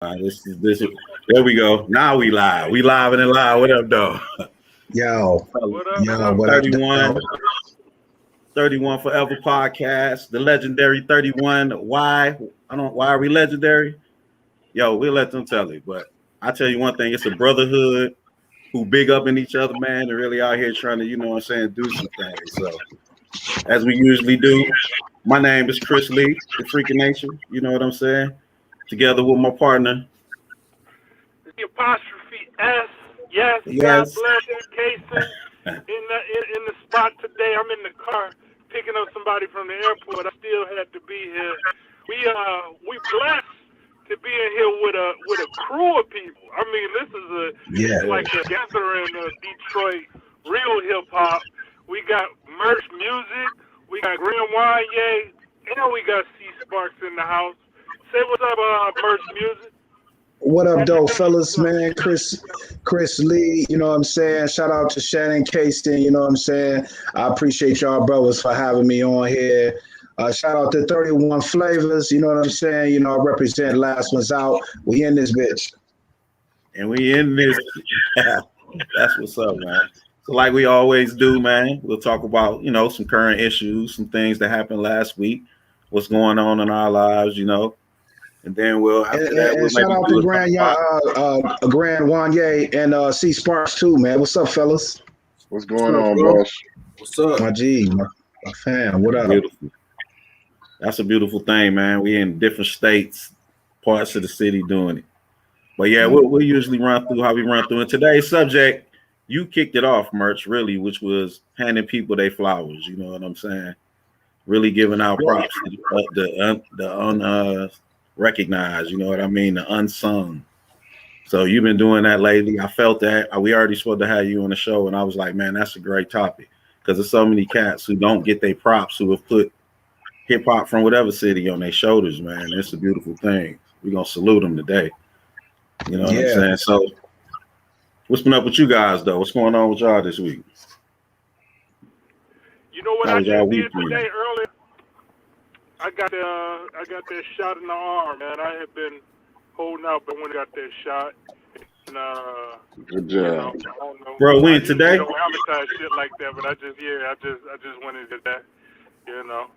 This. There we go. Now we live. We live and in live. What up, though? Yo, What up? yo, what 31, up? 31 Forever podcast. The legendary 31. Why? Why are we legendary? Yo, we'll let them tell it. But I tell you one thing: it's a brotherhood who big up in each other, man, and really out here trying to, you know what I'm saying, do some things. So, as we usually do, my name is Chris Lee, the Freaking Nation. You know what I'm saying? Together with my partner. The apostrophe S. Yes, Yes. God bless Cason in the spot today. I'm in the car picking up somebody from the airport. I still had to be here. We blessed to be in here with a crew of people. I mean, this is like a gathering of Detroit real hip hop. We got merch music. We got Green Wanye, and we got C Sparks in the house. Say what's up, merch music. What up, though, fellas, man? Chris Lee, you know what I'm saying? Shout out to Shannon Cason, you know what I'm saying? I appreciate y'all brothers for having me on here. Shout out to 31 Flavors, you know what I'm saying? You know, I represent Last Ones Out. We in this bitch. And we in this. That's what's up, man. So like we always do, man, we'll talk about, you know, some current issues, some things that happened last week, what's going on in our lives, you know. And then we'll shout out to Grand Wanye and C Sparks too, man. What's up, fellas? What's going on, boss? What's up? My G, my fam. What up? Beautiful. That's a beautiful thing, man. We in different states, parts of the city doing it. But yeah, we'll usually run through how we run through. And today's subject, you kicked it off, Merch, really, which was handing people their flowers. You know what I'm saying? Really giving out props to the unrecognized, you know what I mean? The unsung. So you've been doing that lately. I felt that. We already supposed to have you on the show, and I was like, man, that's a great topic. Because there's so many cats who don't get their props, who have put hip hop from whatever city on their shoulders, man. It's a beautiful thing. We're gonna salute them today. You know what I'm saying? So what's been up with you guys though? What's going on with y'all this week? You know what I just did today earlier? I got that shot in the arm, man. I had been holding out, but when I got that shot, and good job, bro. When today? I don't advertise shit like that, but I just went into that, you know.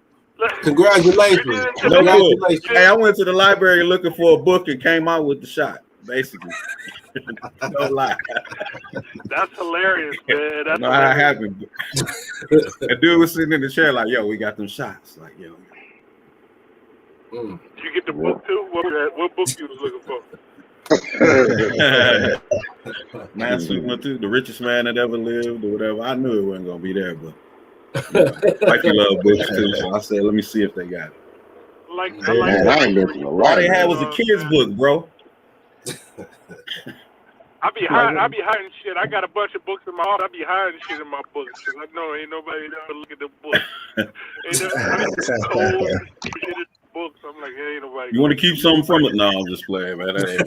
Congratulations. Congratulations. Hey, I went to the library looking for a book and came out with the shot, basically. No lie. That's hilarious, man. That's how it happened. A dude was sitting in the chair like, yo, we got them shots. Like, yo. Did you get the book too? What book you was looking for? Man, the richest man that ever lived or whatever. I knew it wasn't gonna be there, but like you love books too. So I said, let me see if they got it. I ain't been all they had was a kid's book, bro. I be hiding shit. I got a bunch of books in my office. I be hiding shit in my books because I know ain't nobody ever look at the books. Books. I'm like, hey, ain't nobody. You want to keep something from it? No, I'm just playing, man. That ain't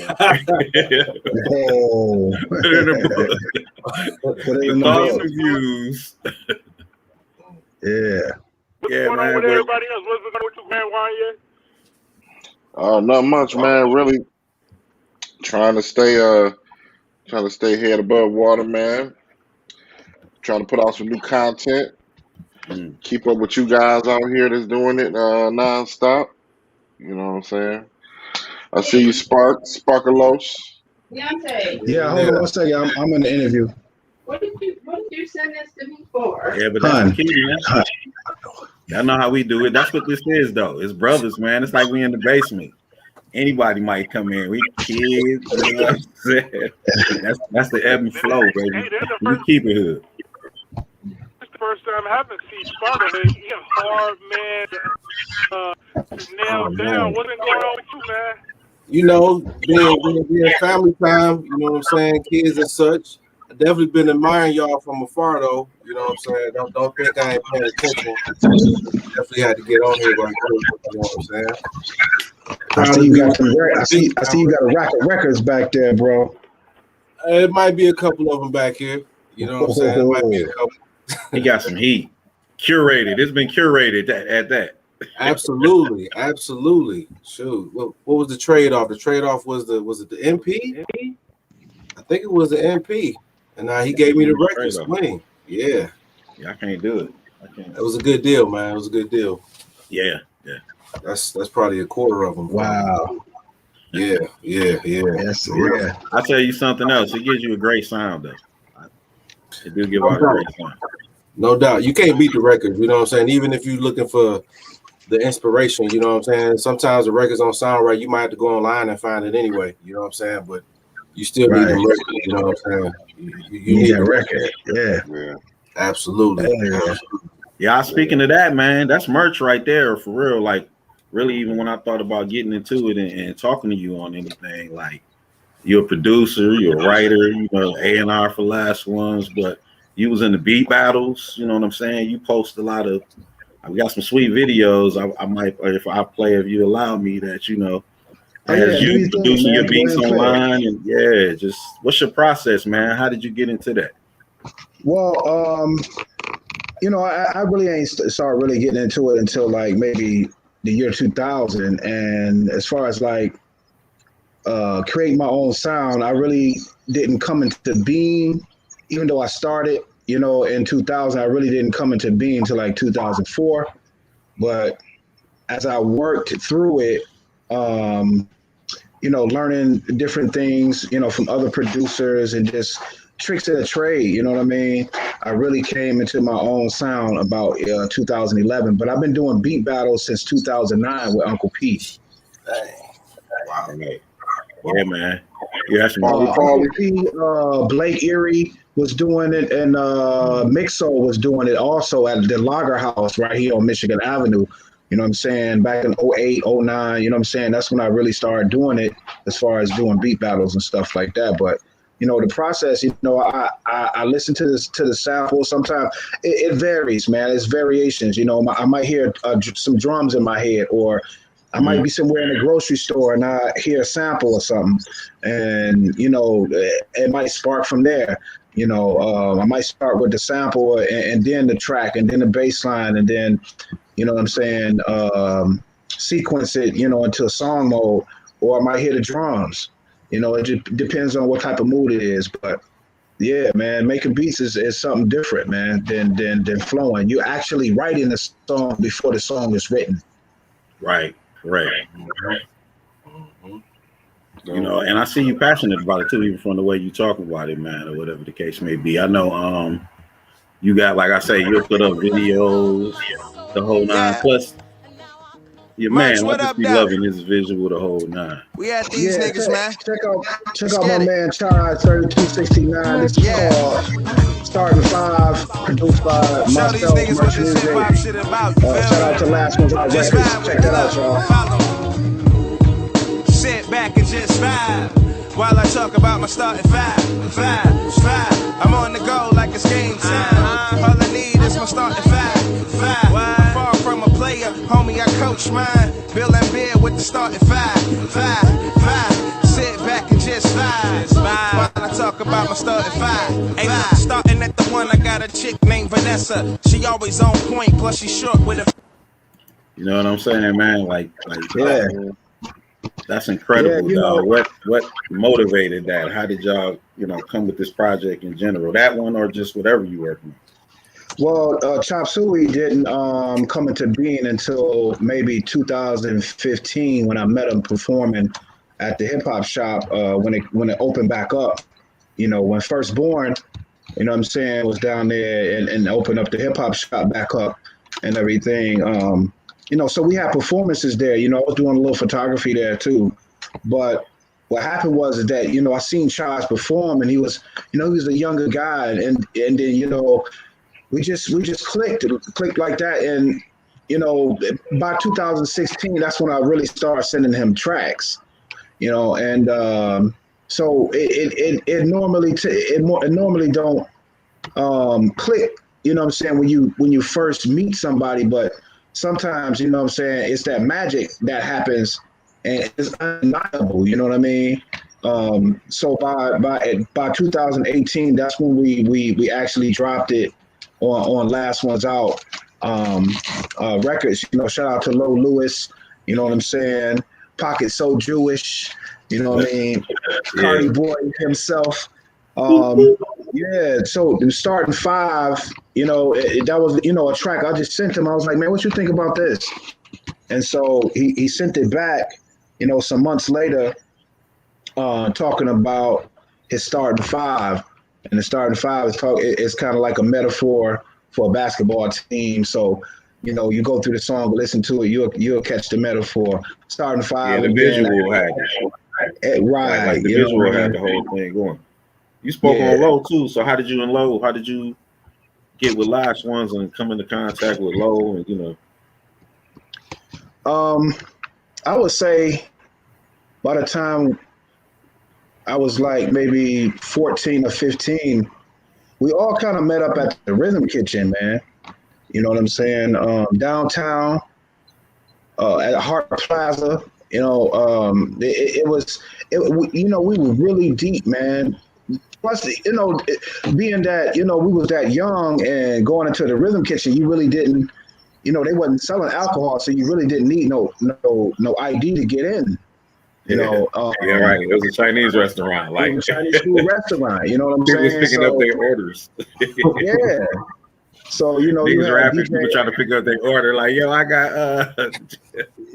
put it in the book. Put it in the views. Yeah. What's going on with everybody else? What's going on with you, Grand Wanye? Not much, man. Really trying to stay head above water, man. Trying to put out some new content. Keep up with you guys out here that's doing it nonstop. You know what I'm saying? I see you, Sparkalos. Yeah, hold on one second. I'm in the interview. What did you send this to me for? Yeah, but that's key, man. Y'all know how we do it. That's what this is, though. It's brothers, man. It's like we in the basement. Anybody might come in. We kids, you know what I'm saying? That's the ebb and flow, baby. We keep it hood. It's the first time I haven't seen Sparta. He's a hard man to nail down. What's been going on with you, man? You know, being family time, you know what I'm saying, kids and such. I definitely been admiring y'all from afar, though. You know what I'm saying? Don't think I ain't paying attention. Definitely had to get on here right quick. You know what I'm saying? I see you got a rack of records back there, bro. It might be a couple of them back here. You know what I'm saying? It might be a couple. He got some heat. Curated. It's been curated at that. Absolutely, absolutely. Shoot, what was the trade-off? The trade-off was it the MP? I think it was the MP, and he gave me the record swing. Yeah, I can't do it. I can't. It was a good deal, man. It was a good deal. Yeah. That's probably a quarter of them. Wow. Yeah. Yes, yeah. I'll tell you something else. It gives you a great sound, though. It do give out a great sound. No doubt. You can't beat the record. You know what I'm saying? Even if you're looking for the inspiration, you know what I'm saying? Sometimes the records don't sound right. You might have to go online and find it anyway. You know what I'm saying? But you still need the record. You know what I'm saying? You need that record. Yeah. Absolutely. Yeah. Speaking of that, man, that's merch right there for real. Like, really, even when I thought about getting into it and talking to you on anything, like, you're a producer, you're a writer, you know, A&R for Last Ones, but you was in the beat battles. You know what I'm saying? You post a lot of. We got some sweet videos. I might, if I play, if you allow me, that you know, as you producing your beats online, and just what's your process, man? How did you get into that? Well, you know, I really ain't started really getting into it until like maybe the year 2000. And as far as like creating my own sound, I really didn't come into being, even though I started, you know, in 2000. I really didn't come into being until like 2004. But as I worked through it, you know, learning different things, you know, from other producers and just tricks of the trade, you know what I mean? I really came into my own sound about 2011, but I've been doing beat battles since 2009 with Uncle Pete. Wow. Yeah, man. Yeah, Uncle Pete, Blake Erie was doing it, and Mixo was doing it also at the Lager House right here on Michigan Avenue. You know what I'm saying? Back in 08, 09, you know what I'm saying? That's when I really started doing it as far as doing beat battles and stuff like that. But you know, the process, you know, I listen to the sample. Sometimes it varies, man. It's variations. You know, I might hear some drums in my head, or I might be somewhere in a grocery store and I hear a sample or something, and you know, it might spark from there. You know, I might start with the sample and then the track and then the bass line, and then, you know what I'm saying, sequence it, you know, into a song mode, or I might hear the drums. You know, it just depends on what type of mood it is. But yeah, man, making beats is something different, man, than flowing. You're actually writing the song before the song is written. Right. You know, and I see you passionate about it too, even from the way you talk about it, man, or whatever the case may be. I know you got, like I say, you'll put up videos, the whole nine. Plus, your man, I just be loving his visual, the whole nine. We had these niggas, man. Check out my man Chai 3269. This is called Starting 5, produced by myself, Merch Music. Shout out to Last Ones Out Records. Check that out, y'all. Sit back and just vibe while I talk about my starting five. I'm on the go like it's game time. All I need is my starting five. I'm far from a player, homie, I coach mine. Bill and beer with the starting five. Sit back and just vibe while I talk about my starting five. Hey, look, starting at the one, I got a chick named Vanessa. She always on point, plus she short with a. You know what I'm saying, man? Like yeah. That's incredible, dog. What motivated that? How did y'all, you know, come with this project in general? That one, or just whatever you working on? Well, Chop Suey didn't come into being until maybe 2015 when I met him performing at the hip hop shop when it opened back up. You know, when Firstborn, you know what I'm saying, was down there and opened up the hip hop shop back up and everything. You know, so we had performances there. You know, I was doing a little photography there too. But what happened was that, you know, I seen Chaz perform, and he was a younger guy, and then, you know, we just clicked like that. And, you know, by 2016, that's when I really started sending him tracks, you know, and so it normally don't click, you know what I'm saying, when you first meet somebody, but sometimes, you know what I'm saying, it's that magic that happens and it's undeniable, you know what I mean? So by 2018, that's when we actually dropped it on Last Ones Out. records. You know, shout out to Low Lewis. You know what I'm saying? Pocket So Jewish. You know what I mean? Cardi Boy himself. Yeah. So starting 5. You know, that was a track I just sent him. I was like, man, what you think about this? And so he sent it back. You know, some months later, talking about his starting 5. And the starting 5 it's kind of like a metaphor for a basketball team. So, you know, you go through the song, listen to it, you'll catch the metaphor. Starting 5. Yeah, the visual had it. Right. Like the visual had the whole thing going. You spoke on Low too. So how did you get with Last Ones and come into contact with Low and, you know? I would say by the time I was like maybe 14 or 15, we all kind of met up at the Rhythm Kitchen, man. You know what I'm saying? Downtown, at Hart Plaza. You know, it was, you know, we were really deep, man. Plus, you know, being that, you know, we was that young and going into the Rhythm Kitchen, you really didn't, you know, they wasn't selling alcohol, so you really didn't need no ID to get in. You know, right. It was a Chinese restaurant, like a Chinese food restaurant. You know what I'm saying? People was picking up their orders. Yeah. So, you know, niggas rapping, people trying to pick up their order, like, yo, I got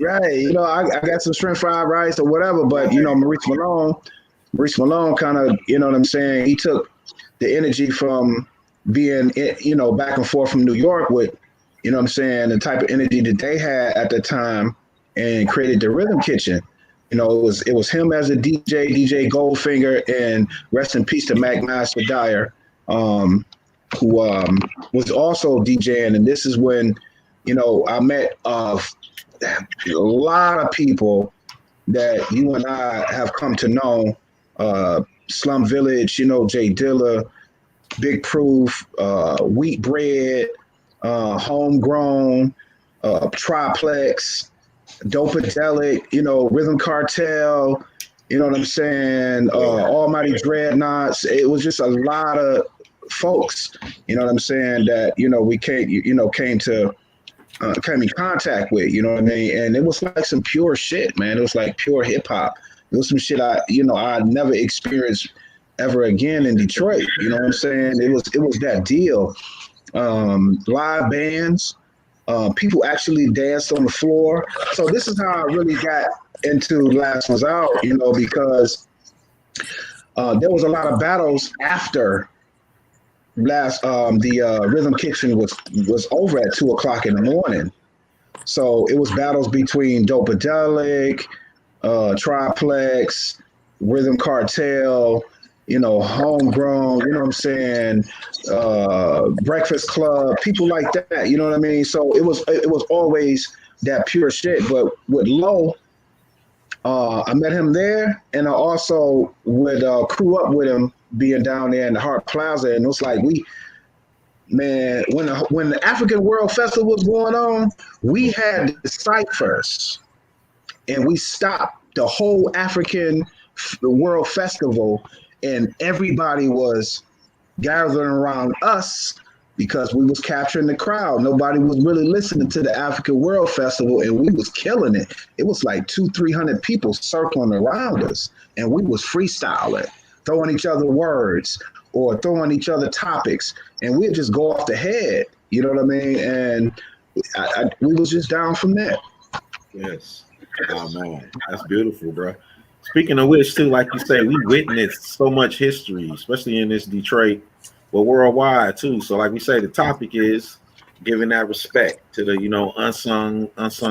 right. You know, I got some shrimp fried rice or whatever. But you know, Maurice Malone kind of, you know what I'm saying? He took the energy from being, you know, back and forth from New York with, you know what I'm saying, the type of energy that they had at the time, and created the Rhythm Kitchen. You know, it was him as a DJ Goldfinger, and rest in peace to Mac Master Dyer, who was also DJing. And this is when, you know, I met a lot of people that you and I have come to know. Slum Village, you know, Jay Dilla, Big Proof, Wheat Bread, Homegrown, Triplex, Dopadelic, you know, Rhythm Cartel, you know what I'm saying? Almighty Dreadnoughts. It was just a lot of folks, you know what I'm saying, that, you know, we came in contact with, you know what I mean? And it was like some pure shit, man. It was like pure hip hop. It was some shit I never experienced ever again in Detroit. You know what I'm saying? It was that deal. Live bands. People actually danced on the floor. So this is how I really got into Last Ones Out, you know, because there was a lot of battles after the Rhythm Kitchen was over at 2:00 in the morning. So it was battles between Dopadelic, Triplex, Rhythm Cartel, you know, Homegrown, you know what I'm saying, Breakfast Club, people like that, you know what I mean? So it was always that pure shit. But with Low, I met him there, and I also would crew up with him being down there in the Hart Plaza. And it was like when the African World Festival was going on, we had the ciphers, and we stopped the whole African World Festival, and everybody was gathering around us because we was capturing the crowd. Nobody was really listening to the African World Festival, and we was killing it. It was like 200-300 people circling around us, and we was freestyling, throwing each other words or throwing each other topics, and we'd just go off the head. You know what I mean? And we was just down from there. Yes. Oh man, that's beautiful, bro. Speaking of which, too, like you say, we witnessed so much history, especially in this Detroit, but worldwide too. So, like we say, the topic is giving that respect to the, you know, unsung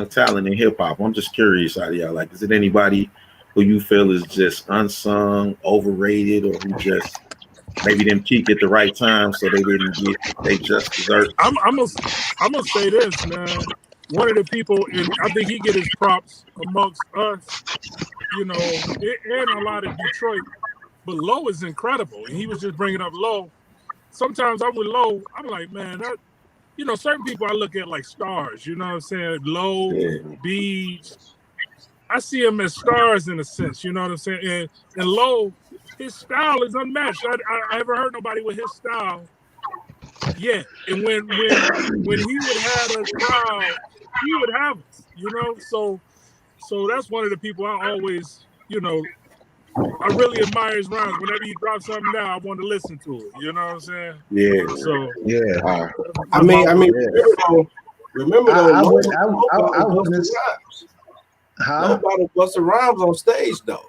talent in hip hop. I'm just curious, out of y'all, like, is it anybody who you feel is just unsung, overrated, or who just maybe didn't peak at the right time, so they didn't get they just deserve? I'm gonna say this, man. One of the people, and I think he get his props amongst us, you know, and a lot of Detroit. But Low is incredible, and he was just bringing up Low. Sometimes I'm with Low, I'm like, man, that, you know, certain people I look at like stars. You know what I'm saying? Low, Beads. I see him as stars in a sense. You know what I'm saying? And Low, his style is unmatched. I haven't heard nobody with his style Yeah, and when he would have a crowd, he would have us, you know. So that's one of the people I always, you know, I really admire his rhymes. Whenever he drops something down, I want to listen to it. You know what I'm saying? Yeah. So Yeah. I mean, Yeah. remember though, I nobody wouldn't. busted rhymes on stage though.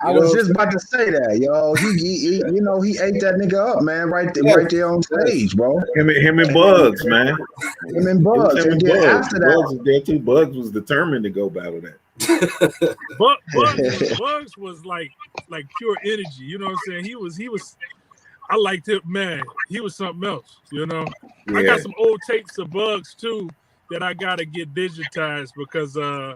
I was just about to say that, yo. He you know, he ate that nigga up, man, right there on stage, bro. Him and Bugs, man. Him and Bugs. And then after that, Bugs was there too. Bugs was determined to go battle that. Bugs was like pure energy. You know what I'm saying? He was. I liked him, man. He was something else. You know. Yeah. I got some old tapes of Bugs too that I gotta get digitized because they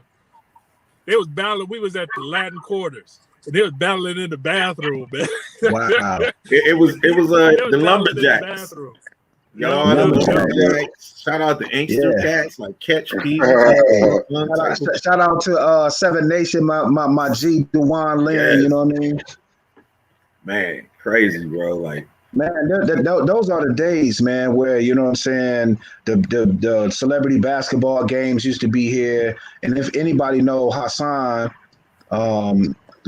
was battling. We was at the Latin Quarters. They was battling in the bathroom, man. wow. It was the lumberjacks. Lumberjacks. Shout out to Inkster cats like Catch People. Shout out to Seven Nation, my G Dewan Lynn. You know what I mean? Man, crazy, bro. Like, man, those are the days, man, where, you know what I'm saying, the celebrity basketball games used to be here, and if anybody know Hassan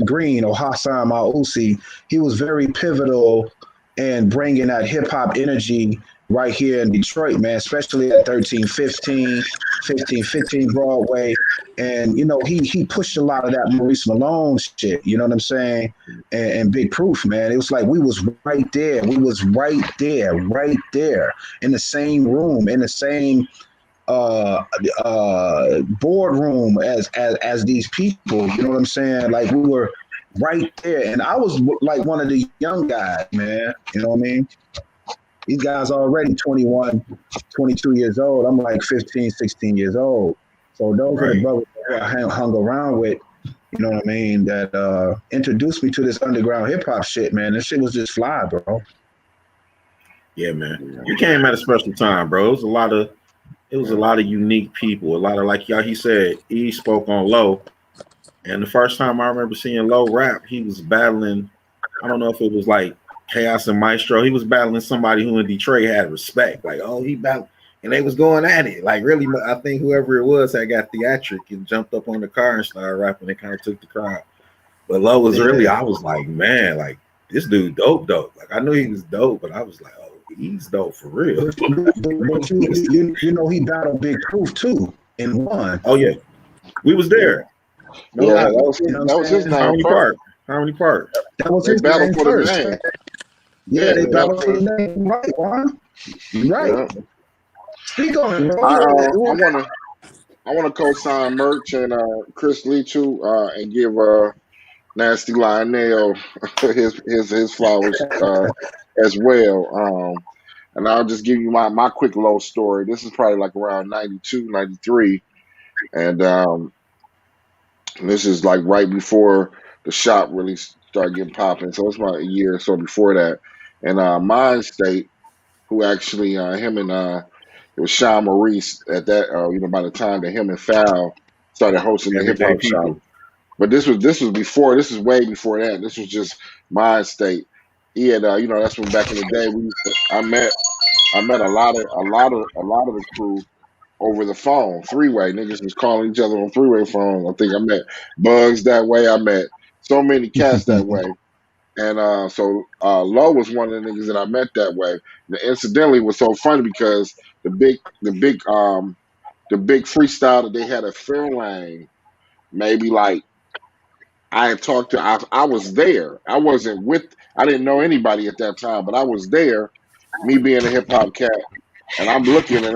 Green or Hassan Mausi, he was very pivotal in bringing that hip hop energy right here in Detroit, man, especially at 1315 Broadway. And, you know, he pushed a lot of that Maurice Malone shit, you know what I'm saying? And Big Proof, man. It was like we was right there. We was right there in the same room, in the same boardroom as these people, you know what I'm saying? Like, we were right there. And I was like one of the young guys, man, you know what I mean? These guys are already 21, 22 years old. I'm like 15, 16 years old. So those are the brothers that I hung around with, you know what I mean, that introduced me to this underground hip hop shit, man. This shit was just fly, bro. Yeah, man. You came at a special time, bro. It was a lot of unique people. A lot of, like y'all, he said, E spoke on Low. And the first time I remember seeing Low rap, he was battling, I don't know if it was like Chaos and Maestro. He was battling somebody who in Detroit had respect. Like, oh, he battled. And they was going at it. Like, really, I think whoever it was that got theatric and jumped up on the car and started rapping and kind of took the crowd. But Low was really, I was like, man, like, this dude dope. Like, I knew he was dope, but I was like, oh, he's dope for real. But you know, he battled Big Proof too and won. Oh, yeah. We was there. Yeah, that was his name. Harmony Park. That was his battle name for first. the name. Yeah, they battled for the name. Right, Juan? Right. Yeah. Speak on it, bro. I want to co-sign Merch and Chris Lee too, and give Nasty Lionel his flowers as well. And I'll just give you my quick Low story. This is probably like around 92, 93. And this is like right before the shop really started getting popping. So it's about a year or so before that. And Mind State, who actually him and it was Sean Maurice at that by the time that him and Foul started hosting the hip hop shop. But this was before. This is way before that. This was just Mind State. He had that's when back in the day I met a lot of the crew over the phone, three-way. Niggas was calling each other on three-way phones. I think I met Bugs that way. I met so many cats that way. And so Low was one of the niggas that I met that way. And incidentally, it was so funny because the big freestyle that they had at Fairlane, maybe like I had talked to. I was there. I didn't know anybody at that time, but I was there. Me being a hip hop cat, and I'm looking at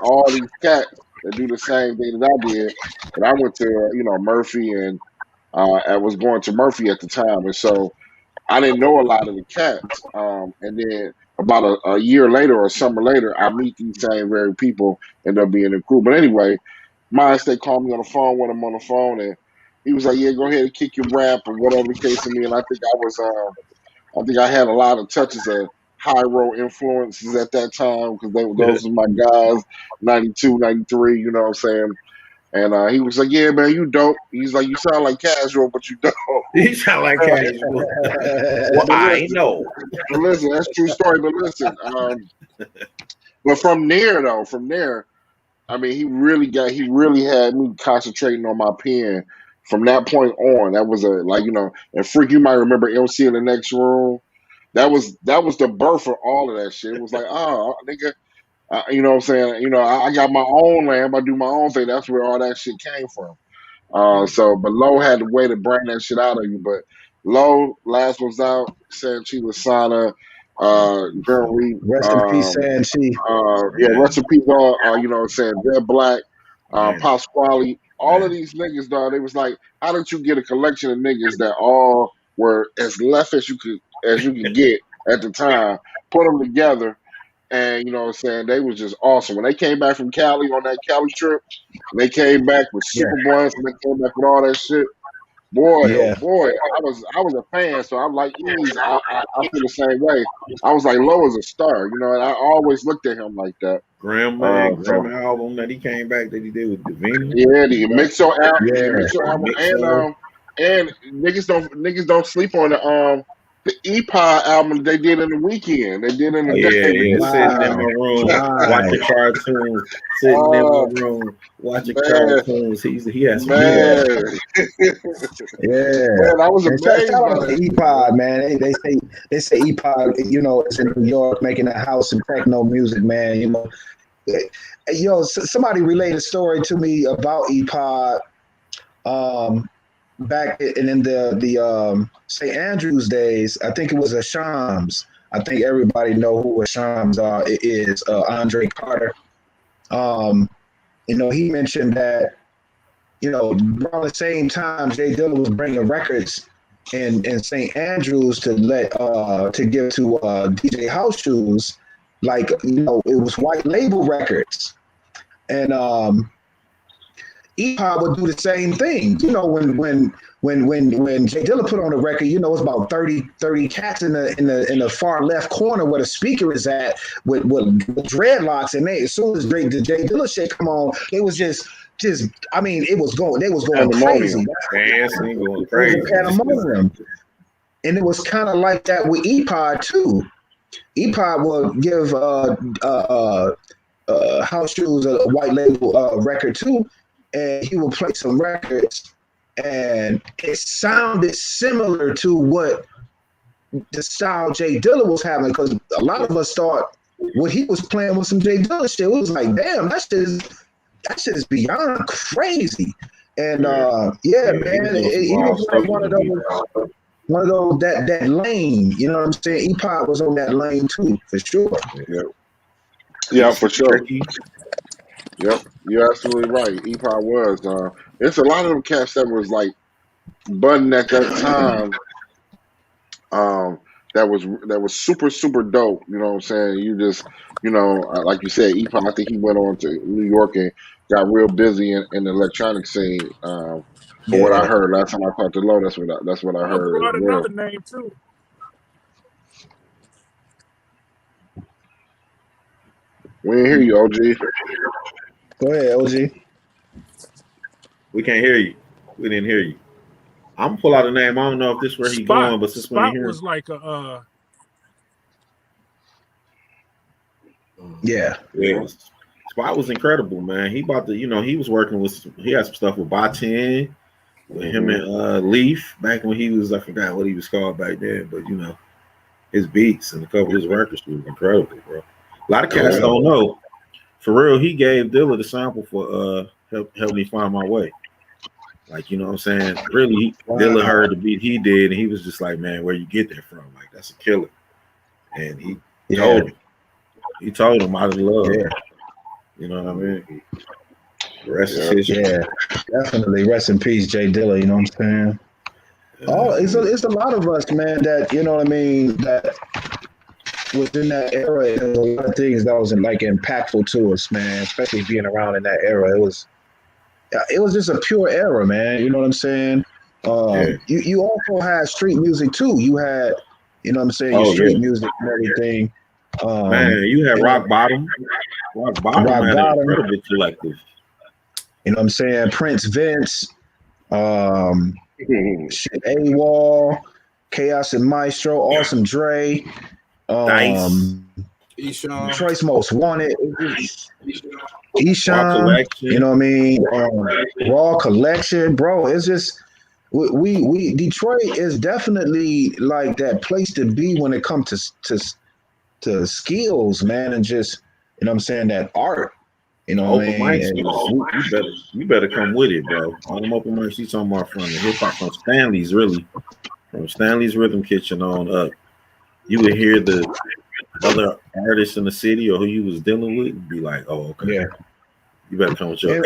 all these cats that do the same thing that I did. And I went to Murphy, and I was going to Murphy at the time, and so I didn't know a lot of the cats. And then about a year later or a summer later, I meet these same very people, end up being in the crew. But anyway, Mind State called me on the phone when I'm on the phone, and he was like, "Yeah, go ahead and kick your rap or whatever the case of me." And I think I had a lot of touches of high road influences at that time because those were my guys, 92, 93, you know what I'm saying? And he was like, "Yeah, man, you dope." He's like, "You sound like Casual, but you dope." He sound like Casual. Well, I know. But listen, that's a true story. But listen, But from there, I mean, he really had me concentrating on my pen. From that point on, that was and Freak, you might remember MC in the Next Room. That was the birth of all of that shit. It was like, oh, nigga, you know what I'm saying? You know, I got my own lamb. I do my own thing. That's where all that shit came from. But Low had the way to bring that shit out of you. But Low, last was out, Sanchi Lasana, Girl Reap, Rest in peace, Sanchi. rest in peace, all, you know what I'm saying, Dead Black, Man. Pasquale, all of these niggas, dog, they was like, how did you get a collection of niggas that all were as left as you could get at the time, put them together, and you know what I'm saying, they was just awesome. When they came back from Cali on that Cali trip, they came back with Superboys, and they came back with all that shit. Boy, oh boy, I was a fan, so I'm like Ease. I feel the same way. I was like Low as a star, you know, and I always looked at him like that. Grandma album that he came back that he did with Davina. Yeah, the Mixo album, and niggas don't sleep on the EPOD album they did in the weekend. They did in the day. Sitting in my room watching cartoons. Sitting in my room watching cartoons. He has some man, I was amazed. Shout out to EPOD, man. They say EPOD, you know, it's in New York making a house and techno music, man. You know, somebody relayed a story to me about EPOD. Back in the St. Andrews days, I think it was a Shams. I think everybody know who a Shams is. Andre Carter. You know, he mentioned that, you know, around the same time Jay Dilla was bringing records in St. Andrews to give to DJ House Shoes, like, you know, it was white label records, and EPOD would do the same thing. You know, when Jay Dilla put on a record, you know, it's about 30 cats in the far left corner where the speaker is at with dreadlocks, and as soon as the Jay Dilla shit come on, it was just I mean, they was going crazy. Dancing, going crazy. And it was kind of like that with EPOD too. EPOD will give House Shoes a white label record too, and he will play some records, and it sounded similar to what the style Jay Dilla was having, because a lot of us thought what he was playing was some Jay Dilla shit. It was like, damn, that shit is beyond crazy. And man, he was like one of those that lane. You know what I'm saying? EPOD was on that lane too, for sure. Yeah, for sure. Yep, you're absolutely right. EPOD was. It's a lot of them cats that was like budding at that time. That was super, super dope. You know what I'm saying? You just, you know, like you said, EPOD, I think he went on to New York and got real busy in the electronic scene. From what I heard last time I talked to Lo, that's what I heard. Brought another name too. We didn't hear you, OG. Go ahead, OG. We can't hear you. We didn't hear you. I'm gonna pull out a name. I don't know if this is where he's going, but this one here was like a yeah. Spot was incredible, man. He was working with, he had some stuff with Batin, with him and Leaf back when he was, I forgot what he was called back then, but you know, his beats and a couple of his records were incredible, bro. A lot of cats don't know. For real, he gave Dilla the sample for Help Me Find My Way. Like, you know what I'm saying? Really, Dilla heard the beat he did, and he was just like, man, where you get that from? Like, that's a killer. And he told him. He told him out of love. Yeah. You know what I mean? Rest in peace. Yeah, definitely. Rest in peace, Jay Dilla. You know what I'm saying? It's a lot of us, man, that, you know what I mean, that within that era, there's a lot of things that was like impactful to us, man, especially being around in that era. It was just a pure era, man. You know what I'm saying? You also had street music too. You had, you know what I'm saying, your street music and everything. Man, you had Rock Bottom. Rock Bottom had an incredible collective. You know what I'm saying? Prince Vince, AWOL, Chaos and Maestro, Awesome Dre, Dice. Eshawn. Detroit's Most Wanted. Raw Eshawn, Collection. you know what I mean? Raw Collection, bro. It's just we Detroit is definitely like that place to be when it comes to skills, man, and just you know what I'm saying, that art. You know what I Open mean? mics, And you better come with it, bro. All them open mics you talking about from the hip hop from Stanley's really. From Stanley's Rhythm Kitchen on up. You would hear the other artists in the city or who you was dealing with and be like, oh, okay. yeah. You better come with your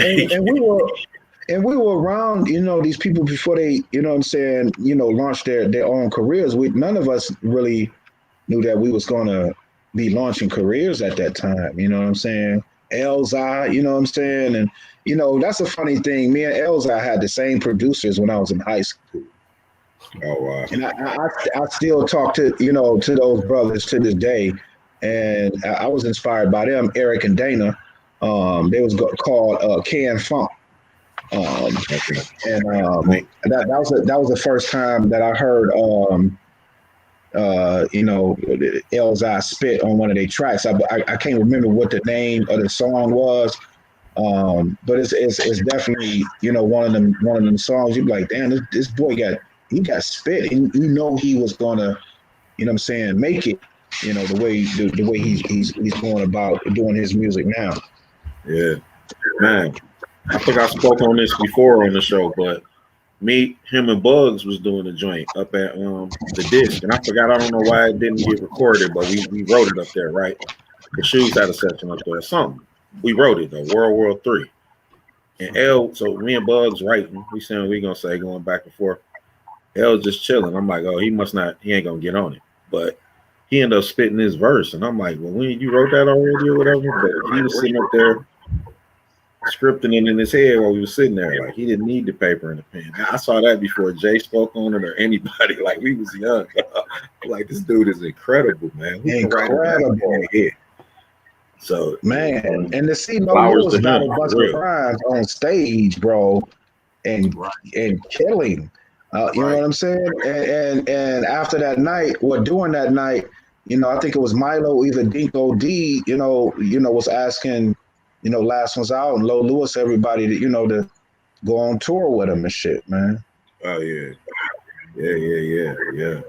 And we were around, you know, these people before they, you know what I'm saying, you know, launched their own careers. None of us really knew that we was gonna be launching careers at that time. You know what I'm saying? Elzai, you know what I'm saying? And you know, that's a funny thing. Me and Elzai had the same producers when I was in high school. Oh wow. And I still talk to, you know, to those brothers to this day. And I was inspired by them, Eric and Dana. They was called Can Funk. And that was the first time that I heard you know, Elzai spit on one of their tracks. I can't remember what the name of the song was, but it's definitely, you know, one of them songs. You'd be like, damn, this boy got spit, and you know he was gonna, you know what I'm saying, make it. You know, the way he's going about doing his music now. Yeah, man. I think I spoke on this before on the show, but him and Bugs was doing a joint up at the disc, and I forgot. I don't know why it didn't get recorded, but we wrote it up there, right? The Shoes had a section up there, something. We wrote it, though, World War III. And so me and Bugs writing, we saying we gonna say going back and forth. L's just chilling. I'm like, oh, he ain't gonna get on it. But he ended up spitting his verse, and I'm like, well, when you wrote that already or whatever, but he was sitting up there scripting it in his head while we was sitting there. Like, he didn't need the paper and the pen. I saw that before Jay spoke on it or anybody. Like, we was young. Like, this dude is incredible, man. Incredible. So, man, and to see Lewis got a bunch of rhymes on stage, bro, and killing. You know what I'm saying? And after that night, or during that night, you know, I think it was Milo, either Dinko D, you know, was asking, you know, Last One's Out and Low Lewis, everybody to, you know, to go on tour with him and shit, man. Oh yeah. Yeah.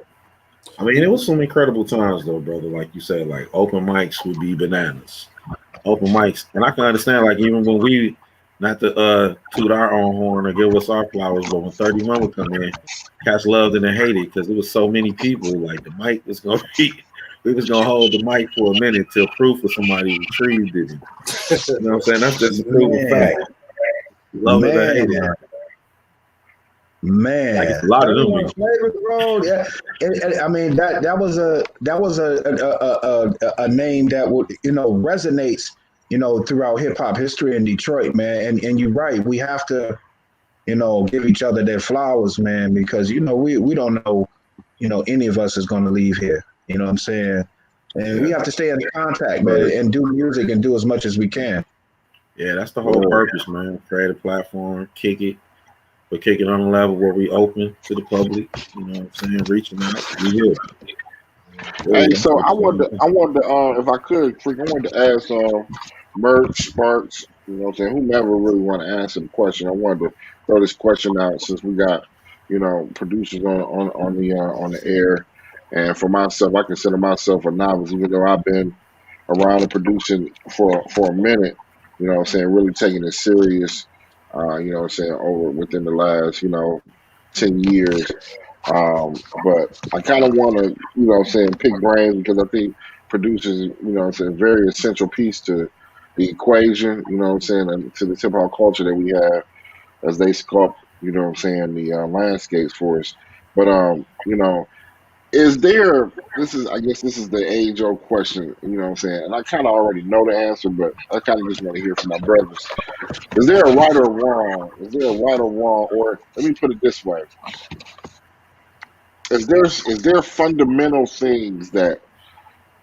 I mean, it was some incredible times though, brother. Like you said, like open mics would be bananas. Open mics. And I can understand, like, even when we, not to toot our own horn or give us our flowers, but when 31 would come in, cats loved it and hated it because there was so many people. Like, the mic was gonna be, we was gonna hold the mic for a minute till proof of somebody retrieved it. You know what I'm saying? That's just a proven fact. Love it or hate it. Man, like, a lot of them. Bro. Yeah, I mean that was a name that would, you know, resonates, you know, throughout hip hop history in Detroit, man. And you're right, we have to, you know, give each other their flowers, man, because, you know, we don't know, you know, any of us is going to leave here. You know what I'm saying? And we have to stay in contact, man, and do music and do as much as we can. Yeah, that's the whole purpose, man. Create a platform, kick it. But kick it on a level where we open to the public, you know what I'm saying, reaching out. We will. Hey, so I wanted to, if I could, I wanted to ask Merch, Sparks, you know what I'm saying, whomever really want to answer the question. I wanted to throw this question out since we got, you know, producers on the air. And for myself, I consider myself a novice, even though I've been around the producing for a minute, you know what I'm saying, really taking it serious. You know what I'm saying, over within the last, you know, 10 years. But I kind of want to, you know what I'm saying, pick brains because I think producers, you know what I'm saying, very essential piece to the equation, you know what I'm saying, and to the hip hop culture that we have as they sculpt, you know what I'm saying, the landscapes for us. But, you know, is there, I guess this is the age-old question, you know what I'm saying, and I kind of already know the answer, but I kind of just want to hear from my brothers. Is there a right or wrong? Or let me put it this way: is there fundamental things that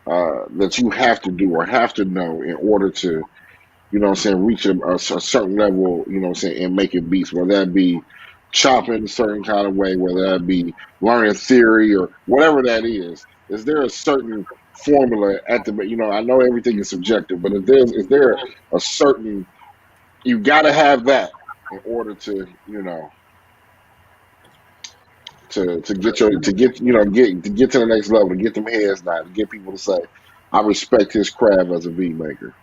that you have to do or have to know in order to, you know what I'm saying, reach a certain level, you know what I'm saying, and making beats, whether that be chopping a certain kind of way, whether that be learning theory or whatever that is there a certain formula at the, I know everything is subjective, but is there a certain, you got to have that in order to, to get to the next level, to get them heads down, to get people to say, I respect his craft as a beat maker.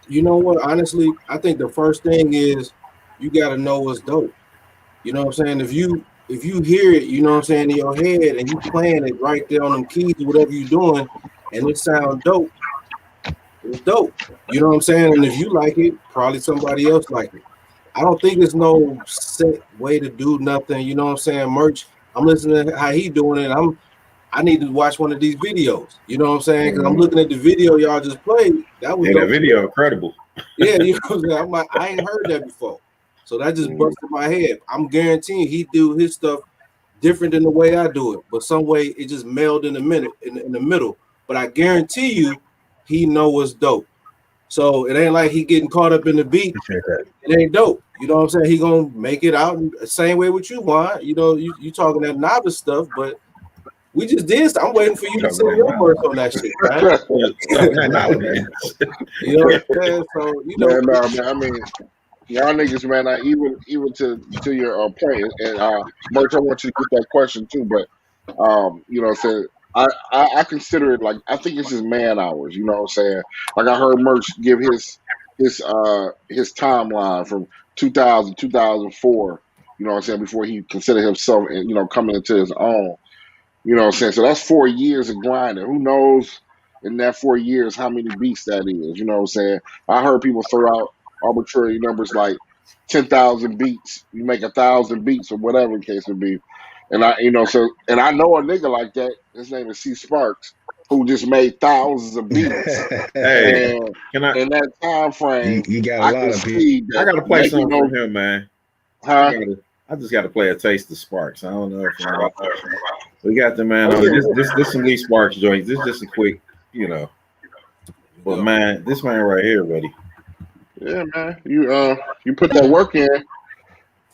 You know what? Honestly, I think the first thing is you got to know what's dope. You know what I'm saying? If you hear it, you know what I'm saying, in your head, and you playing it right there on them keys or whatever you're doing, and it sounds dope, it's dope. You know what I'm saying? And if you like it, probably somebody else like it. I don't think there's no set way to do nothing. You know what I'm saying? Merch. I'm listening to how he doing it. I need to watch one of these videos. You know what I'm saying? Because I'm looking at the video y'all just played. That was that video incredible. Yeah, you know what I'm saying? I'm like, I ain't heard that before. So that just busted my head. I'm guaranteeing he do his stuff different than the way I do it, but some way it just melded in the middle. But I guarantee you, he know what's dope. So it ain't like he getting caught up in the beat. It ain't dope. You know what I'm saying? He gonna make it out the same way with you, Juan. You know, you talking that novice stuff, but we just did. I'm waiting for you to say your words on that shit, right? You know what I'm saying? So man, I mean, y'all niggas, man. Even to your point, and Merch, I want you to get that question too. But you know, what I'm saying, I consider it like, I think it's just man hours. You know what I'm saying? Like I heard Merch give his timeline from 2000 2004. You know what I'm saying? Before he considered himself, coming into his own. You know what I'm saying? So that's 4 years of grinding. Who knows in that 4 years how many beats that is? You know what I'm saying? I heard people throw out arbitrary numbers like 10,000 beats. You make 1,000 beats or whatever the case would be. And I know a nigga like that. His name is C Sparks, who just made thousands of beats. Hey, and in that time frame, you got a lot of beats. I gotta play something from him, man. Huh? I just got to play a taste of Sparks. I don't know if we got the man on this some Lee Sparks joints. This is just a quick, But man, this man right here, buddy. Yeah, man. You put that work in,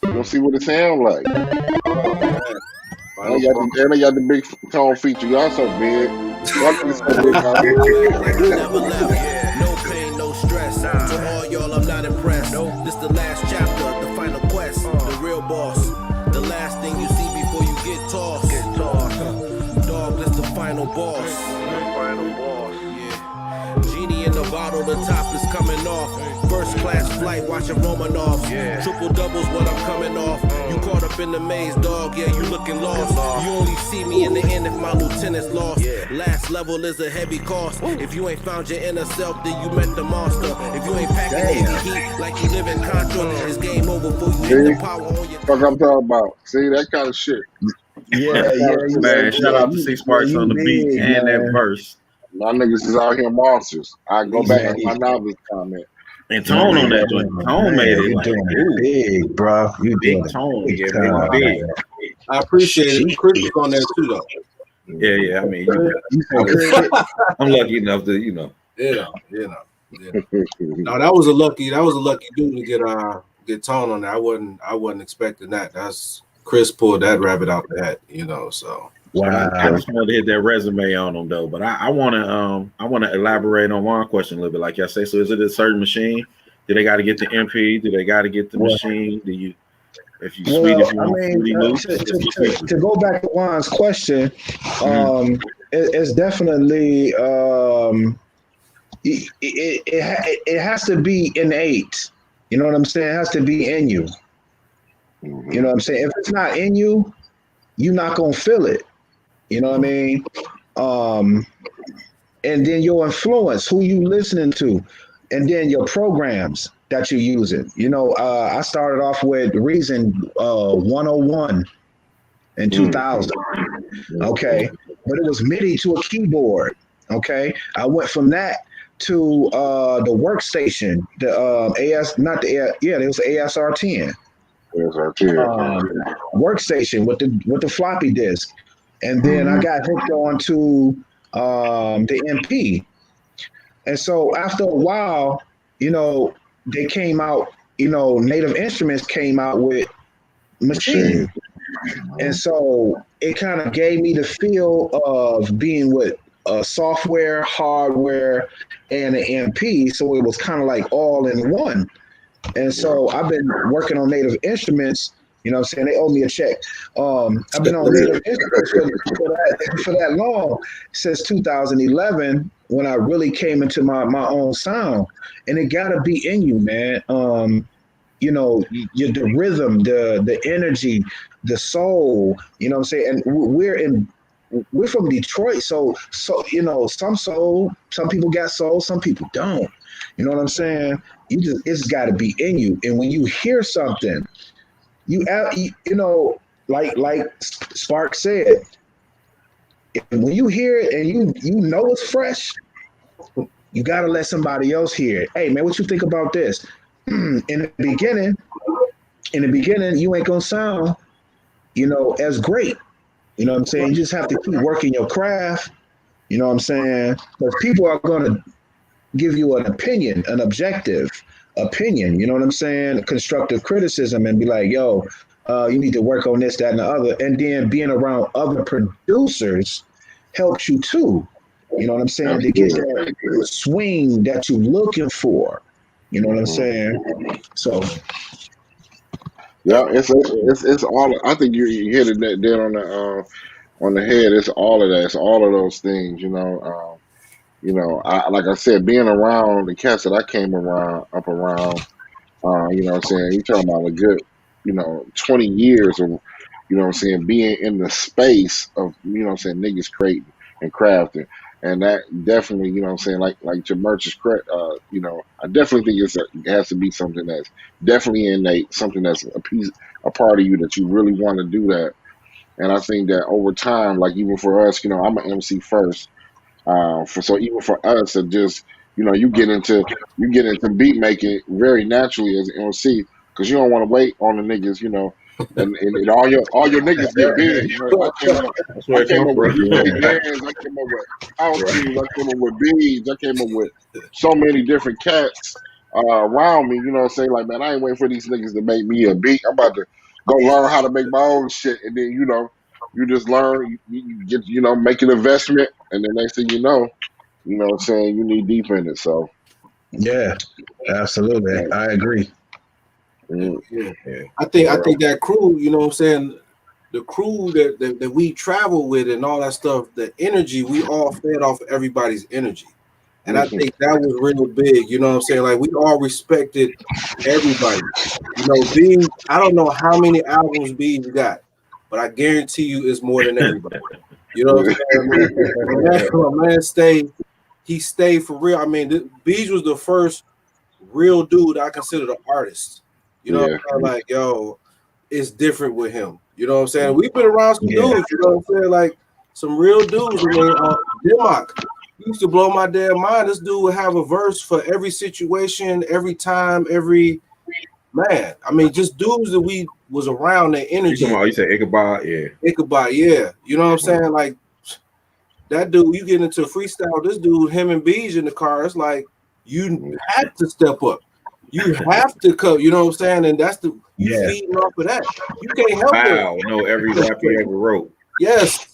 you'll see what it sound like. And they got the big tone feature. Y'all so big. No pain, no stress. To all y'all, I'm not impressed. This the last chapter, the final quest. The real boss. The last thing you see before you get tossed. Dog, this the final boss. Yeah. Genie in the bottle, the top is coming off. First class flight, watching Romanovs. Triple doubles, what I'm coming off. You caught up in the maze, dog. Yeah, you looking lost. You only see me in the end if my lieutenant's lost. Last level is a heavy cost. If you ain't found your inner self, then you met the monster. If you ain't packing Navy heat like you live in Contra, it's game over before you hit the power on your. Fuck I'm talking about. See, that kind of shit. Yeah, man. Shout out to C Sparks on the beat and that verse. My niggas is out here monsters. I go back to my novice comment. And Tone on that joint. Tone made it like, doing big, bro. You big Tone, yeah, big. I appreciate it. Chris is on there too, though. Yeah. I mean, I'm lucky enough to, No, that was a lucky dude to get Tone on there. I wasn't expecting that. That's Chris pulled that rabbit out the hat, So wow. I just wanted to hit that resume on them though. But I want to elaborate on one question a little bit, like y'all say. So is it a certain machine? Do they got to get the MP? Do they got to get the machine? Do you? If you sweet, if you want to go back to Juan's question, it's definitely it has to be innate. You know what I'm saying? It has to be in you. You know what I'm saying? If it's not in you, you're not gonna feel it. You know what I mean? And then your influence, who you listening to, and then your programs that you're using. I started off with Reason 101 in 2000. Okay, but it was MIDI to a keyboard. Okay, I went from that to the workstation, the it was ASR10. Workstation with the floppy disk, and then I got hooked on to the MP, and so after a while, they came out. Native Instruments came out with machine, and so it kind of gave me the feel of being with software, hardware, and an MP, so it was kind of like all in one. And so I've been working on Native Instruments. You know what I'm saying? They owe me a check. I've been on Native Instruments for that long, since 2011, when I really came into my own sound. And it got to be in you, man. You know, the rhythm, the energy, the soul, you know what I'm saying? And we're from Detroit, so you know, some soul, some people got soul, some people don't. You know what I'm saying? It's got to be in you. And when you hear something, you know, like Spark said, when you hear it and you know it's fresh, you got to let somebody else hear it. Hey man, what you think about this? In the beginning, you ain't gonna sound, you know, as great. You know what I'm saying? You just have to keep working your craft. You know what I'm saying? Because people are gonna give you an opinion, an objective opinion. You know what I'm saying? Constructive criticism, and be like, yo, you need to work on this, that, and the other. And then being around other producers helps you too. You know what I'm saying? To get that swing that you're looking for. You know what I'm saying? So Yeah, it's all. I think you hit it dead on the head. It's all of that. It's all of those things. I like I said, being around the cats that I came up around. You know what I'm saying? You're talking about a good, 20 years of, you know what I'm saying, being in the space of, niggas creating and crafting. And that definitely, you know what I'm saying, like your merch is correct. I definitely think it has to be something that's definitely innate, something that's a part of you that you really want to do that. And I think that over time, like even for us, I'm an MC first. So even for us to just you get into beat making very naturally as an MC because you don't want to wait on the niggas, and all your niggas get big. That's where I it came comes up with from. DJ Jams, I came up with House Shoes, I came up with Beads, I came up with so many different cats around me. You know what I'm saying? Like, man, I ain't waiting for these niggas to make me a beat. I'm about to go learn how to make my own shit, and then you just learn, you get make an investment, and the next thing you know what I'm saying, you need deep in it. So yeah, absolutely, yeah. I agree. Yeah. I think that crew, you know what I'm saying, the crew that we travel with and all that stuff, the energy, we all fed off of everybody's energy. And I think that was real big, you know what I'm saying? Like we all respected everybody. You know, B, I don't know how many albums B got, but I guarantee you it's more than everybody. You know what I'm saying? My man stayed for real. I mean, Beach was the first real dude I consider the artist. You know what I'm saying? Like, yo, it's different with him. You know what I'm saying? We've been around some dudes, you know what I'm saying? Like some real dudes. I mean, Dimmock used to blow my damn mind. This dude would have a verse for every situation, every time, every man. I mean, just dudes that we was around their energy. You said Ichabod, yeah. You know what I'm saying? Like that dude, you get into freestyle, this dude, him and Beej in the car, it's like you have to step up. You have to come, you know what I'm saying? And that's feeding off of that. You can't help it. Know every rap he ever wrote. Yes.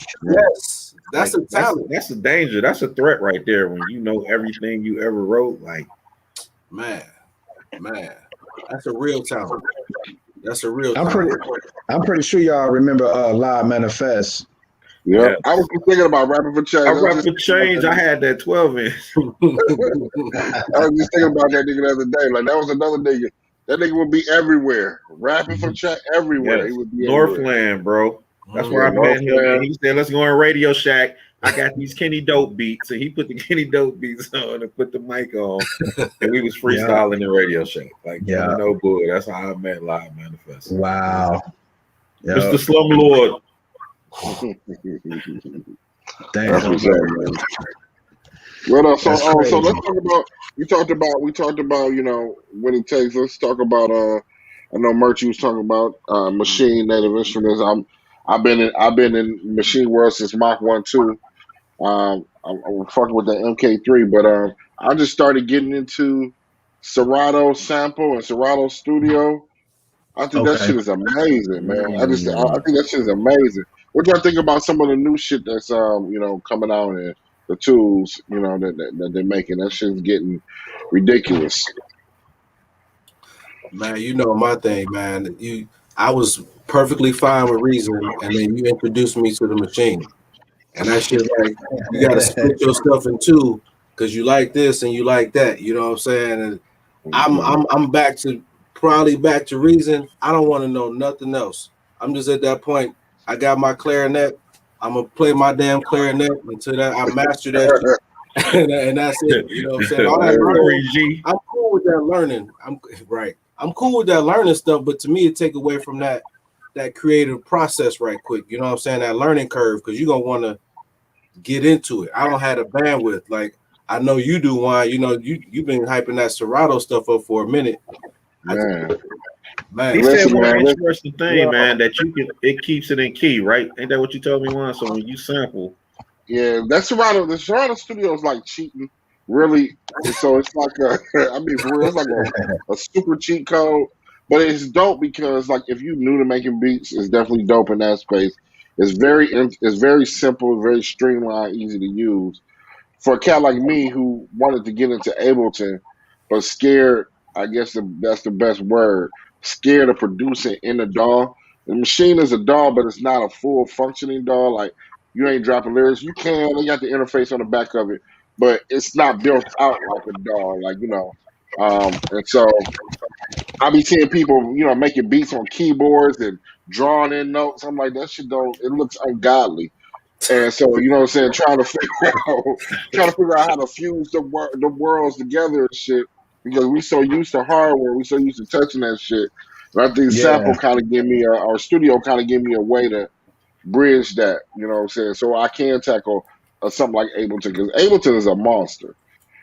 That's a talent. That's a danger. That's a threat right there when you know everything you ever wrote. Like, man, that's a real talent. That's a real talent. I'm pretty sure y'all remember Live Manifest. Yeah, I was thinking about rapping for change. I rap for change. I had that 12-inch. I was just thinking about that nigga the other day. Like that was another nigga. That nigga would be everywhere, rapping for change everywhere. Yes. He would be Northland, everywhere. Bro. That's where I met him. And he said, "Let's go in Radio Shack. I got these Kenny Dope beats." And he put the Kenny Dope beats on and put the mic on, and we was freestyling in Radio Shack. Like, no boy. That's how I met Live Manifest. Wow, Mr. Slumlord. Damn. That's what's up, man. Well, so let's talk about. We talked about what it takes. Let's talk about. I know Murchie was talking about machine native instruments. I've been in machine world since Mach 1 2. I'm fucking with the MK3, but I just started getting into Serato sample and Serato studio. I think that shit is amazing, man. I think that shit is amazing. What do y'all think about some of the new shit that's coming out and the tools, you know, that they're making. That shit's getting ridiculous. Man, you know my thing, man. I was perfectly fine with Reason, and then you introduced me to the machine. And that shit, like, you gotta split your stuff in two because you like this and you like that. You know what I'm saying? And I'm back to Reason. I don't want to know nothing else. I'm just at that point. I got my clarinet. I'm gonna play my damn clarinet until that I master that shit. and that's it. You know what I'm saying? All that learning, I'm cool with that learning. I'm cool with that learning stuff, but to me, it take away from that creative process right quick. You know what I'm saying? That learning curve, because you're gonna want to get into it. I don't have the bandwidth. Like I know you do, Juan. You know, you've been hyping that Serato stuff up for a minute. Man. He said one interesting thing, man, that it keeps it in key, right? Ain't that what you told me once? So when you sample, the Serato studio is like cheating, really. So it's like for real, it's like a super cheat code. But it's dope because, like, if you're new to making beats, it's definitely dope in that space. It's very simple, very streamlined, easy to use. For a cat like me who wanted to get into Ableton, but scared, I guess that's the best word, scared of producing in the DAW. The machine is a DAW, but it's not a full functioning DAW. Like, you ain't dropping lyrics. You can, they got the interface on the back of it, but it's not built out like a DAW, like, you know. And so I be seeing people, you know, making beats on keyboards and drawing in notes. I'm like, that shit it looks ungodly. And so, you know what I'm saying, trying to figure out how to fuse the worlds together and shit, because we so used to hardware, we so used to touching that shit. And I think Sample kind of give me our studio kind of give me a way to bridge that, you know what I'm saying? So I can tackle something like Ableton, because Ableton is a monster.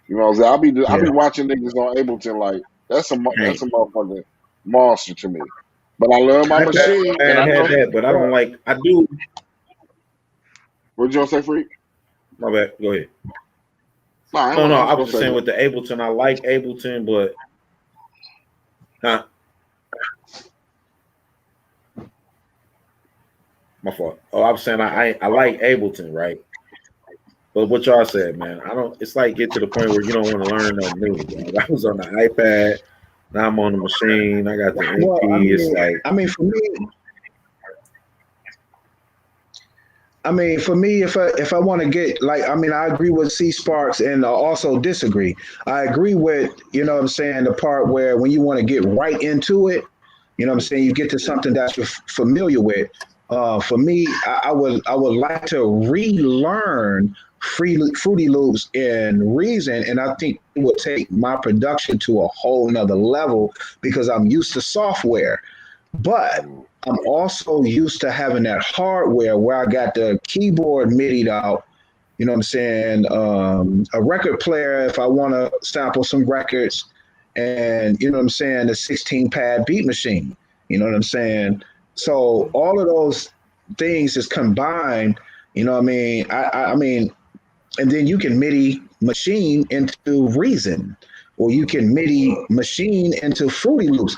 You know what I'm saying? I'll be watching niggas on Ableton like that's a motherfucking monster to me. But I love my machine. I had that, but I don't like. I do. What did you say, Freak? My bad. Go ahead. No. I was just saying with the Ableton, I like Ableton, but my fault. Oh, I was saying I like Ableton, right? But what y'all said, man, I don't. It's like get to the point where you don't want to learn nothing new. Like, I was on the iPad, now I'm on the machine. I got the MP. Well, it's like, for me, if I want to get I agree with C Sparks and also disagree. I agree with, you know what I'm saying, the part where when you want to get right into it, you know what I'm saying, you get to something that you're familiar with. For me, I would like to relearn Fruity Loops and Reason, and I think it would take my production to a whole nother level because I'm used to software, but I'm also used to having that hardware where I got the keyboard MIDI'd out, you know what I'm saying, a record player if I want to sample some records, and you know what I'm saying, the 16-pad beat machine, you know what I'm saying. So all of those things is combined, you know what I mean. I mean, and then you can MIDI machine into Reason, or you can MIDI machine into Fruity Loops.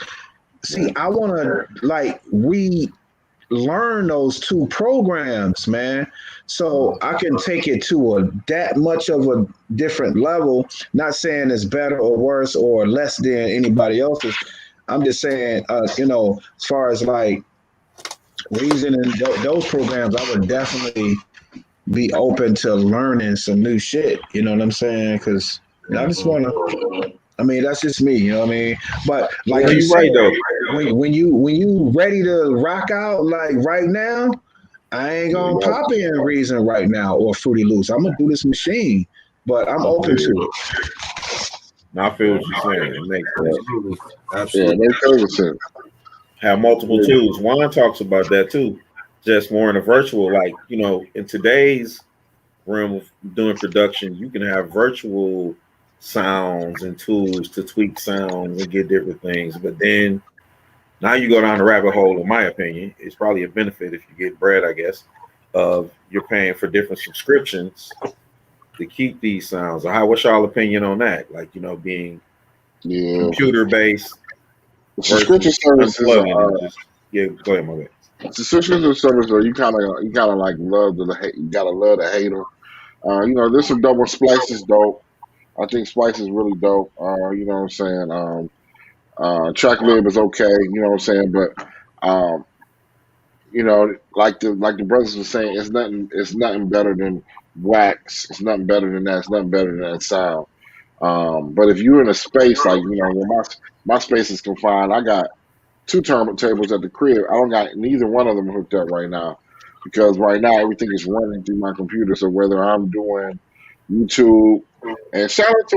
See, I want to relearn those two programs, man, so I can take it to that much of a different level. Not saying it's better or worse or less than anybody else's. I'm just saying, you know, as far as like Reason and those programs, I would definitely be open to learning some new shit. You know what I'm saying? Because I just want to. I mean, that's just me. You know what I mean? But like you said, right though. When you ready to rock out, like right now, I ain't gonna pop in Reason right now or Fruity Loops. I'm gonna do this machine, but I'm open to it. I feel what you're saying. It makes sense. Absolutely. Yeah, it makes sense. Have multiple tools. Juan talks about that too. Just more in a virtual, like, you know, in today's realm of doing production, you can have virtual sounds and tools to tweak sounds and get different things. But then now you go down the rabbit hole, in my opinion, it's probably a benefit if you get bread, I guess, of you're paying for different subscriptions to keep these sounds. Or what's y'all opinion on that? Like, you know, being computer based. Subscription services go ahead, my bad. Subscription services are you kind of like love to hate. You gotta love to hate them. You know, there's some double splices dope. I think Splice is really dope. You know what I'm saying? Track Lib is okay, you know what I'm saying? But you know, like the brothers were saying, it's nothing better than wax. It's nothing better than that. It's nothing better than that sound. But if you're in a space like, you know, where my space is confined, I got two turntables at the crib. I don't got neither one of them hooked up right now because right now everything is running through my computer. So whether I'm doing YouTube and shout out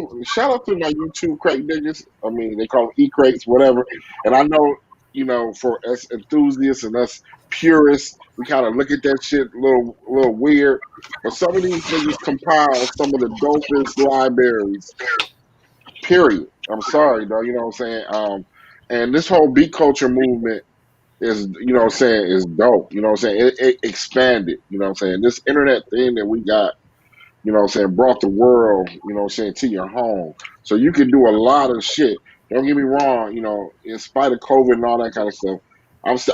to my YouTube crate niggas. I mean, they call them e-crates, whatever. And I know, you know, for us enthusiasts and us purists, we kind of look at that shit a little weird. But some of these niggas compile some of the dopest libraries. Period. I'm sorry, though. You know what I'm saying? And this whole beat culture movement is, you know what I'm saying, is dope. You know what I'm saying? It expanded. You know what I'm saying? This internet thing that we got, you know what I'm saying, brought the world, you know what I'm saying, to your home. So you can do a lot of shit. Don't get me wrong, you know, in spite of COVID and all that kind of stuff,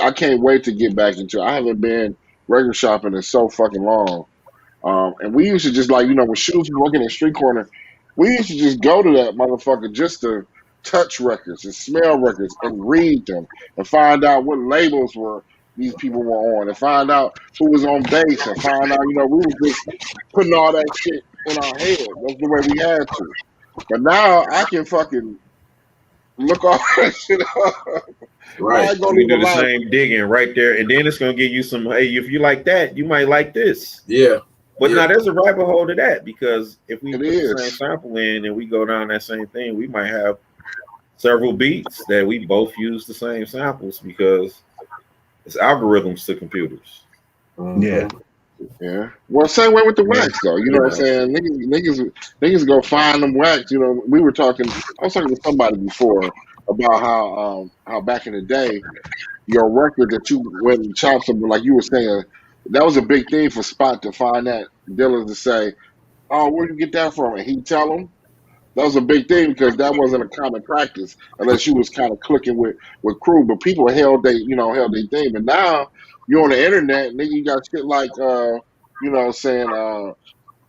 I can't wait to get back into it. I haven't been record shopping in so fucking long. And we used to just like, you know, when shoes were working in street corner, we used to just go to that motherfucker just to touch records and smell records and read them and find out what labels were these people were on and find out who was on bass and find out, you know, we was just putting all that shit in our head. That's the way we had to. But now I can fucking look all that shit up. Right. You do the same digging right there, and then it's gonna give you some. Hey, if you like that, you might like this. Yeah. But now there's a rabbit hole to that because if we put the same sample in and we go down that same thing, we might have several beats that we both use the same samples because it's algorithms to computers. Yeah. Yeah. Well, same way with the wax though. You know what I'm saying? Niggas go find them wax. You know, I was talking to somebody before about how back in the day, your record that you went and chopped something like you were saying, that was a big thing for Spot to find that dealers to say, "Oh, where'd you get that from?" And he'd tell them. That was a big thing because that wasn't a common practice unless you was kind of clicking with crew. But people held their thing. But now you're on the internet and then you got shit like you know what I'm saying,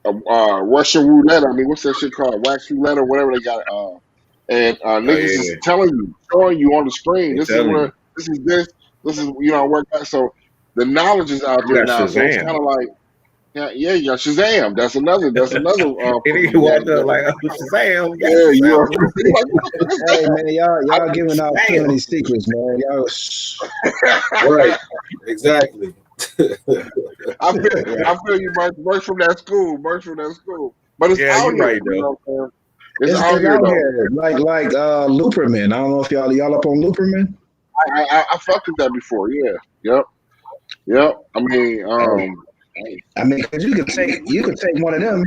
Russian roulette. I mean, what's that shit called? Wax roulette or whatever they got. And niggas is telling you, showing you on the screen, this is you know, work out. So the knowledge is out there now. So it's kind of like, yeah, you got Shazam. That's another. You walked up like, oh, Shazam. Yeah, you are. Hey man, y'all giving out too many secrets, man. Y'all. Right. Exactly. I feel you, Mike. Works from that school. But it's out here. Right, you know, it's out here. Like Looperman. I don't know if y'all up on Looperman. I fucked with that before. Yeah. Yep. I mean, cause you could take one of them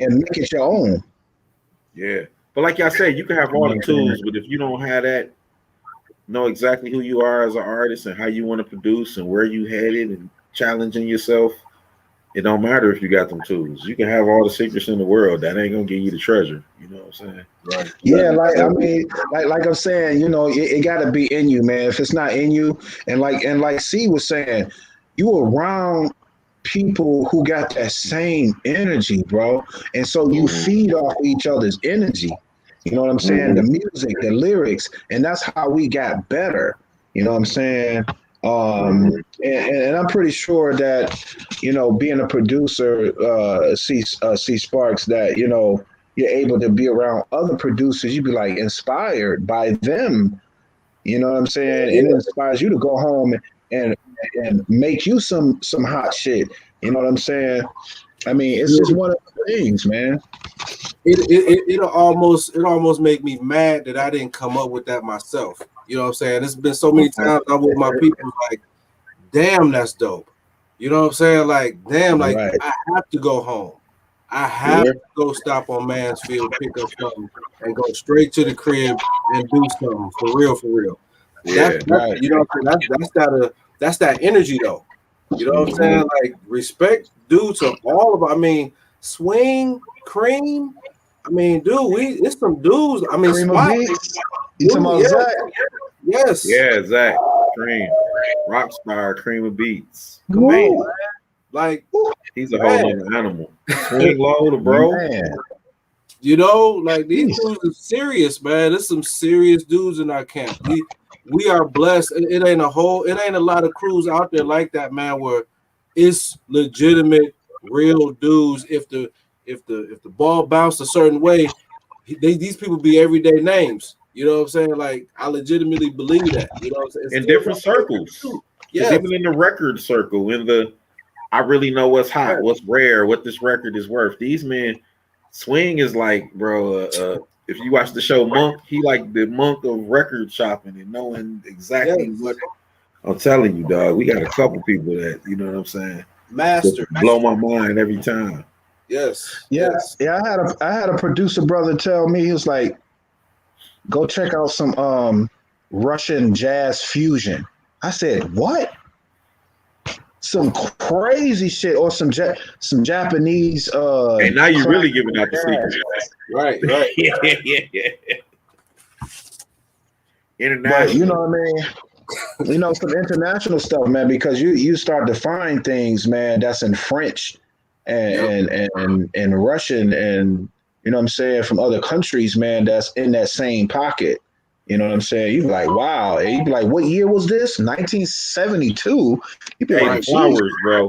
and make it your own. Yeah, but like y'all said, you can have all the tools, but if you don't have that, know exactly who you are as an artist and how you want to produce and where you headed and challenging yourself, it don't matter if you got them tools. You can have all the secrets in the world. That ain't gonna give you the treasure. You know what I'm saying? Right. Yeah, like I'm saying, you know, it gotta be in you, man. If it's not in you, and like C was saying, you around people who got that same energy, bro. And so you feed off each other's energy. You know what I'm saying? The music, the lyrics, and that's how we got better. You know what I'm saying? And I'm pretty sure that, you know, being a producer, C Sparks, that, you know, you're able to be around other producers, you'd be like inspired by them. You know what I'm saying? And it inspires you to go home and make you some hot shit. You know what I'm saying? I mean, it's just one of the things, man. It'll almost make me mad that I didn't come up with that myself. You know what I'm saying? There's been so many times I'm with my people like, damn, that's dope. You know what I'm saying? Like, damn, like right. I have to go home. I have to go stop on Mansfield, pick up something, and go straight to the crib and do something for real. Yeah, that's right. You know what I'm saying? That's that energy though. You know what I'm saying? Like respect due to all of. I mean, Swing, Cream. I mean, dude, it's some dudes. I mean, Spot. You talking about Zach? Yes. Yeah, Zach. Cream. Rockstar, Cream of Beats. Come on. Like, he's a whole other animal. Swing loader, bro. Man. You know, like these dudes are serious, man. There's some serious dudes in our camp. We are blessed. It ain't a lot of crews out there like that, man, where it's legitimate, real dudes. If the ball bounced a certain way, these people be everyday names. You know what I'm saying? Like, I legitimately believe that. You know what I'm saying? In different circles. Yeah. Even in the record circle, I really know what's hot, what's rare, what this record is worth. These men, Swing is like, bro, if you watch the show Monk, he like the monk of record shopping and knowing exactly what. I'm telling you, dog, we got a couple people that, you know what I'm saying? Master. Blow my mind every time. Yes. Yeah. I had a producer brother tell me, he was like, go check out some Russian jazz fusion. I said, what? Some crazy shit, or some Japanese. And now you're really giving out the secret. Right. yeah. International. But you know what I mean? You know, some international stuff, man, because you start to find things, man, that's in French and Russian, and you know what I'm saying, from other countries, man, that's in that same pocket. You know what I'm saying? You be like, wow. And you be like, what year was this? 1972. You be like, flowers, bro.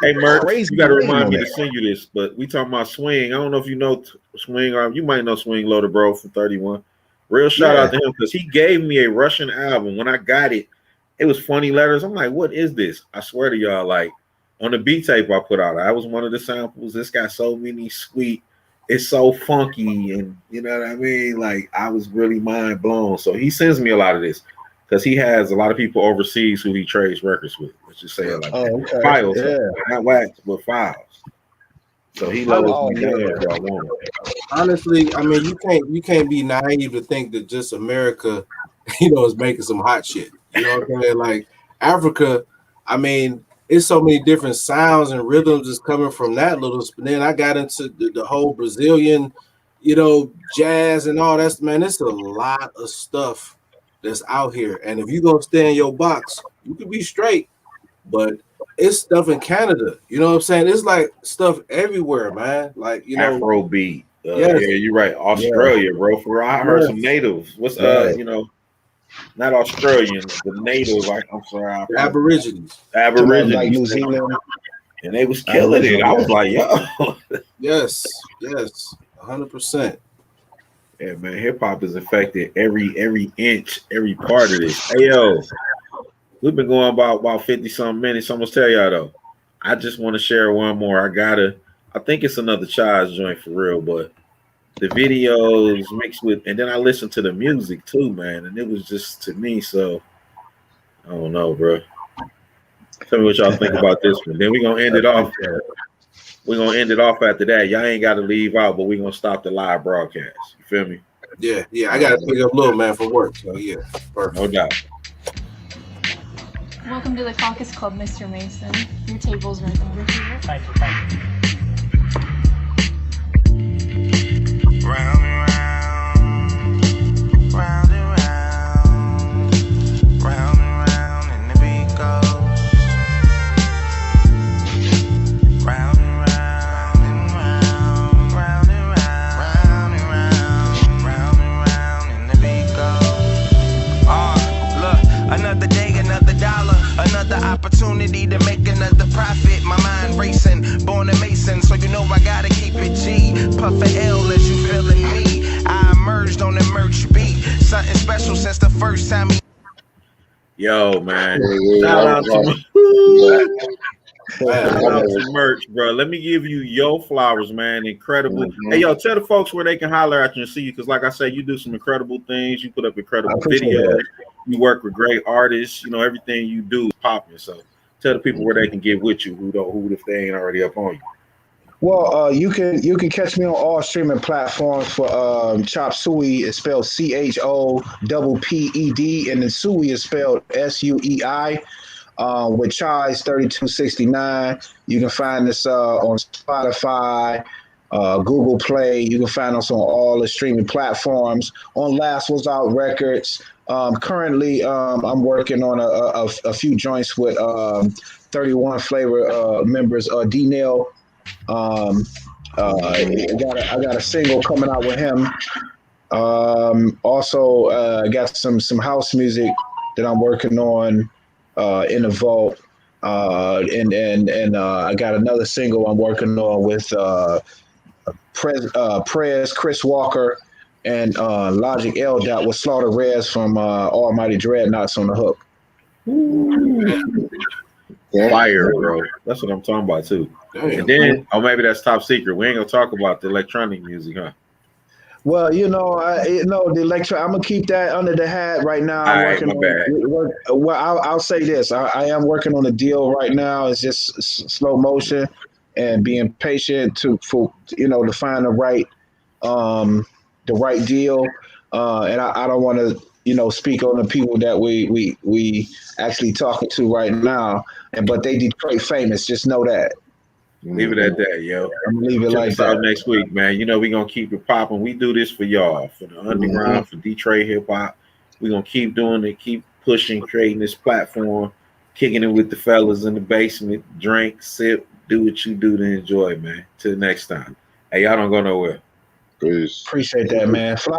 Hey, Merc, you got to remind me to that. send you this. But we talking about Swing. I don't know if you know Swing. You might know Swing Loader, bro, from 31. Real shout out to him, because he gave me a Russian album. When I got it, it was funny letters. I'm like, what is this? I swear to y'all, like, on the beat tape I put out, I was one of the samples. This got so many sweet. It's so funky, and you know what I mean? Like, I was really mind blown. So he sends me a lot of this because he has a lot of people overseas who he trades records with. Let's just say it like that. Files, not wax, but files. So he loves me down if I want it. Honestly, I mean, you can't be naive to think that just America, is making some hot shit. You know what I'm saying? Like, Africa, I mean, it's so many different sounds and rhythms is coming from that little. Then I got into the whole Brazilian, jazz and all that. Man, it's a lot of stuff that's out here. And if you're gonna stay in your box, you can be straight. But it's stuff in Canada. You know what I'm saying? It's like stuff everywhere, man. Like, Afrobeat. Yeah, you're right. Australia, bro. For I heard some natives. What's not Australian, the native. I'm sorry, the Aborigines. Like New Zealand, and they was killing it. I was like, yo. Yes, 100%. Yeah, man, hip hop has affected every inch, every part of this. Hey, yo, we've been going about 50 something minutes. I'm gonna tell y'all though, I just want to share one more. I think it's another Child's joint for real, but the videos mixed with, and then I listened to the music too, man, and it was just, to me, so I don't know, bro. Tell me what y'all think about this one. Then we're gonna end it off. We're gonna end it off after that. Y'all ain't got to leave out, but we're gonna stop the live broadcast. You feel me? Yeah. I gotta pick up Lil Man for work. So yeah, perfect. No doubt. Welcome to the Caucus Club, Mr. Mason. Your table's right over here. Thank you. Round and round, round and round, round and round, and the beat goes. Round and round and round, round and round, round and round, round and round, and the beat goes. Look, another day, another dollar, another opportunity to make another profit. My mind racing, born a Mason, so you know I gotta keep it G. Puff a L as you feeling me. I emerged on the merch beat. Something special since the first time. Yo, man. Shout out to merch, bro. Let me give you your flowers, man. Incredible. Hey, yo, tell the folks where they can holler at you and see you, because like I said, you do some incredible things. You put up incredible videos. You work with great artists. Everything you do is popping. So tell the people where they can get with you, who if they ain't already up on you. Well, you can catch me on all streaming platforms for Chop Suey. It's spelled CHOPPED, and then Suey is spelled SUEI. With Chai's 3269. You can find us on Spotify, Google Play. You can find us on all the streaming platforms. On Last Was Out Records. Currently, I'm working on a few joints with 31 Flavor members, D-Nail. I got a single coming out with him. Also, got some house music that I'm working on in the vault. And I got another single I'm working on with Prez, Chris Walker, and Logic L. Dot with Slaughter Rez from Almighty Dreadnoughts on the hook. Fire, bro. That's what I'm talking about too. And then, maybe that's top secret. We ain't gonna talk about the electronic music, huh? Well, the electro. I'm gonna keep that under the hat right now. I'm working on. Well, I'll say this. I am working on a deal right now. It's just slow motion and being patient to find the right deal. And I don't want to speak on the people that we actually talking to right now. But they Detroit famous. Just know that. Leave it at that, yo. I'm gonna leave it like that. Next week, man. We're gonna keep it popping. We do this for y'all, for the underground, for Detroit hip hop. We're gonna keep doing it, keep pushing, creating this platform, kicking it with the fellas in the basement, drink, sip, do what you do to enjoy, man. Till next time. Hey, y'all don't go nowhere. Peace. Appreciate that, man. Fly